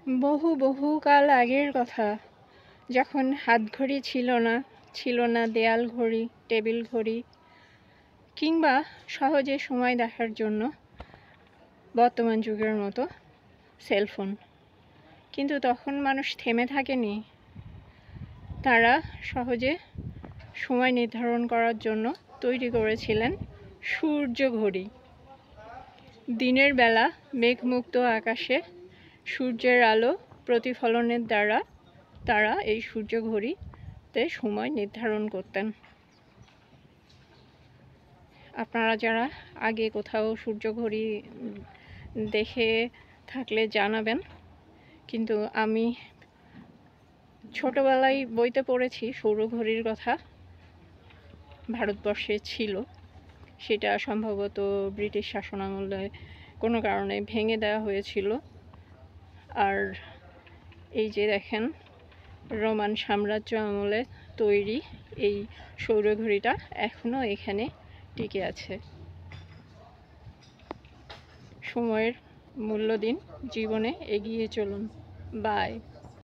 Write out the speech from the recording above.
বহু বহু কাল আগের কথা, যখন হাতঘড়ি ছিল না দেয়াল ঘড়ি, টেবিল ঘড়ি কিংবা সহজে সময় দেখার জন্য বর্তমান যুগের মতো সেলফোন। কিন্তু তখন মানুষ থেমে থাকেনি। তারা সহজে সময় নির্ধারণ করার জন্য তৈরি করেছিলেন সূর্য ঘড়ি। দিনের বেলা মেঘমুক্ত আকাশে সূর্যের আলো প্রতিফলনের দ্বারা তারা এই সূর্য ঘড়িতে সময় নির্ধারণ করতেন। আপনারা যারা আগে কোথাও সূর্য ঘড়ি দেখে থাকলে জানাবেন। কিন্তু আমি ছোটবেলায় বইতে পড়েছি সৌর ঘড়ির কথা, ভারতবর্ষে ছিল। সেটা সম্ভবত ব্রিটিশ শাসনামলে কোনো কারণে ভেঙে দেওয়া হয়েছিল। আর এই যে দেখেন, রোমান সাম্রাজ্য আমলে তৈরি এই সৌর ঘড়িটা এখনও এখানে টিকে আছে। সময়ের মূল্য দিন, জীবনে এগিয়ে চলুন। বাই।